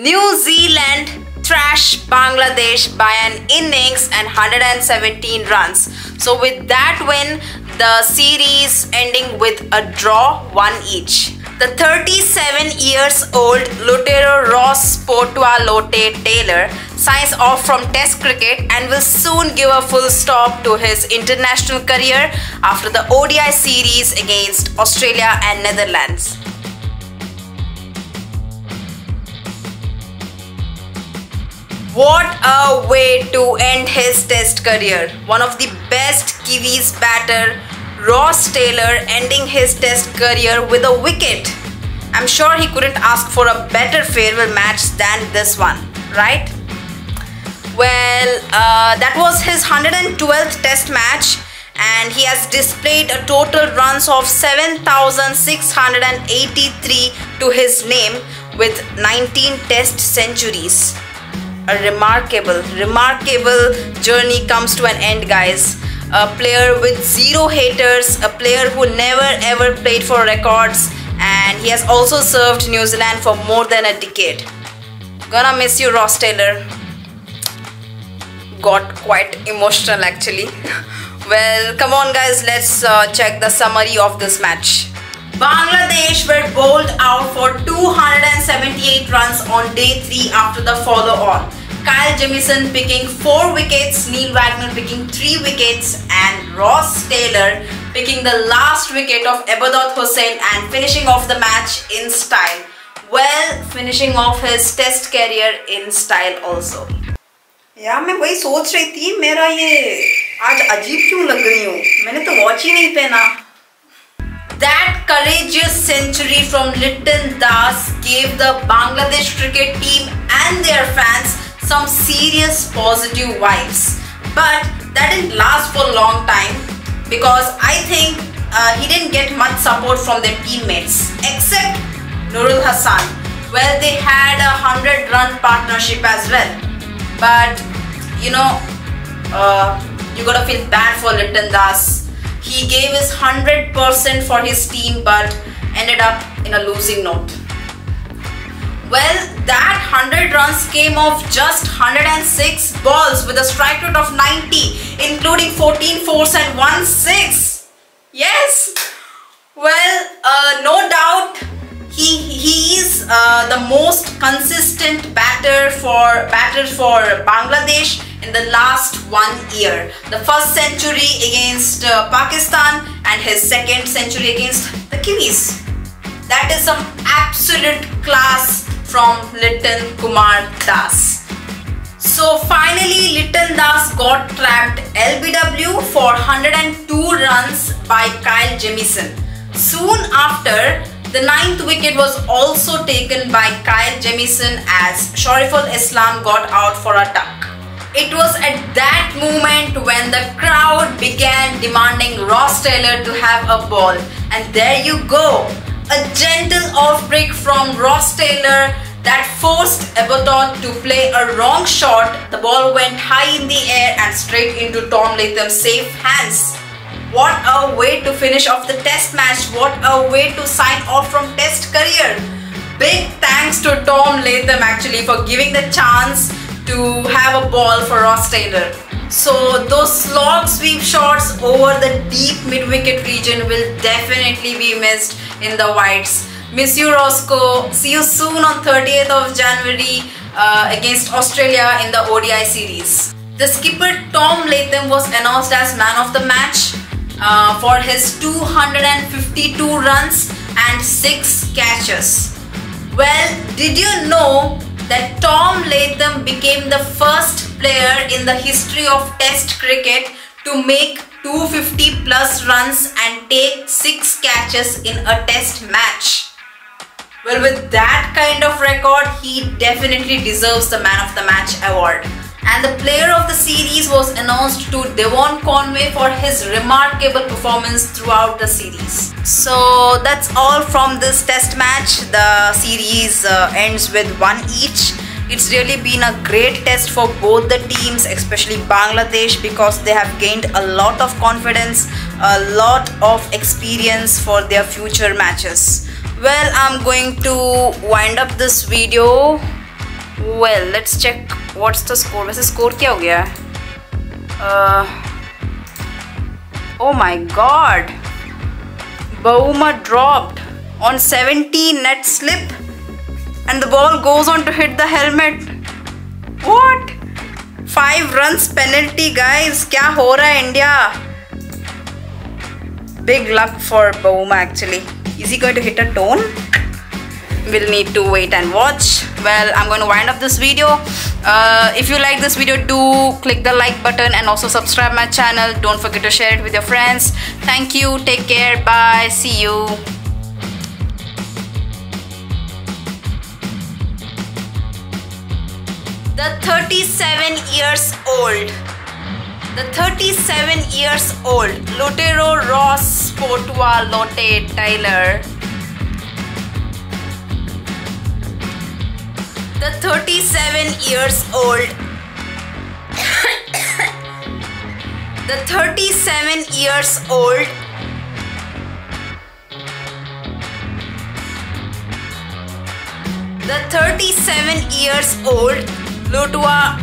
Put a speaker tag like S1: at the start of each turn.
S1: New Zealand thrashed Bangladesh by an innings and 117 runs. So with that win, the series ending with a draw, 1 each. The 37 years old Lutero Ross Potwa Lote Taylor signs off from Test cricket and will soon give a full stop to his international career after the ODI series against Australia and Netherlands. What a way to end his Test career. One of the best Kiwis batter, Ross Taylor, ending his Test career with a wicket. I'm sure he couldn't ask for a better farewell match than this one, right? Well, that was his 112th Test match, and he has displayed a total runs of 7,683 to his name with 19 Test centuries. A remarkable journey comes to an end, guys. A player with zero haters, a player who never ever played for records, and he has also served New Zealand for more than a decade. Gonna miss you, Ross Taylor. Got quite emotional actually. Well, come on guys, let's check the summary of this match. Bangladesh were bowled out for 278 runs on day 3 after the follow-on. Kyle Jamieson picking 4 wickets, Neil Wagner picking 3 wickets, and Ross Taylor picking the last wicket of Abadot Hussain and finishing off the match in style. Well, finishing off his Test career in style also. यार मैं वही सोच रही थी, मेरा ये आज अजीब क्यों लग रही हूँ, मैंने तो वॉच ही नहीं पहना. That courageous century from Liton Das gave the Bangladesh cricket team and their fans some serious positive vibes. But that didn't last for a long time because I think he didn't get much support from their teammates except Nurul Hassan. Well, they had a 100-run partnership as well. But you know, you gotta feel bad for Liton Das. He gave his 100% for his team but ended up in a losing note. Well, that 100 runs came off just 106 balls with a strike rate of 90, including 14 fours and 1 6. Yes! Well, no doubt he is the most consistent batter for Bangladesh in the last 1 year. The first century against Pakistan and his second century against the Kiwis. That is some absolute class from Liton Kumar Das. So finally Liton Das got trapped LBW for 102 runs by Kyle Jamieson. Soon after, the 9th wicket was also taken by Kyle Jamieson as Shariful Islam got out for a duck. It was at that moment when the crowd began demanding Ross Taylor to have a ball. And there you go, a gentle off-break from Ross Taylor that forced Abadot to play a wrong shot. The ball went high in the air and straight into Tom Latham's safe hands. What a way to finish off the Test match. What a way to sign off from Test career. Big thanks to Tom Latham actually for giving the chance to have a ball for Ross Taylor. So those slog sweep shots over the deep mid-wicket region will definitely be missed in the whites. Miss you, Roscoe. See you soon on 30th of January against Australia in the ODI series. The skipper Tom Latham was announced as man of the match for his 252 runs and 6 catches. Well, did you know that Tom Latham became the first player in the history of Test cricket to make 250 plus runs and take 6 catches in a Test match? Well, with that kind of record, he definitely deserves the Man of the Match award. And the player of the series was announced to Devon Conway for his remarkable performance throughout the series. So that's all from this Test match. The series ends with 1 each. It's really been a great test for both the teams, especially Bangladesh, because they have gained a lot of confidence, a lot of experience for their future matches. Well, I'm going to wind up this video Well, let's check what's the score. वैसे score क्या हो गया है? Oh my God! Bavuma dropped on 70 net slip, and the ball goes on to hit the helmet. What? 5 runs penalty, guys. क्या हो रहा है India? Big luck for Bavuma actually. Is he going to hit a tone? We'll need to wait and watch. Well, I'm going to wind up this video. If you like this video, do click the like button and also subscribe my channel. Don't forget to share it with your friends. Thank you. Take care. Bye. See you. The 37 years old. The 37 years old Lotero Ross Portua Lotte Tyler. The 37 years old. The 37 years old. The 37 years old Lutua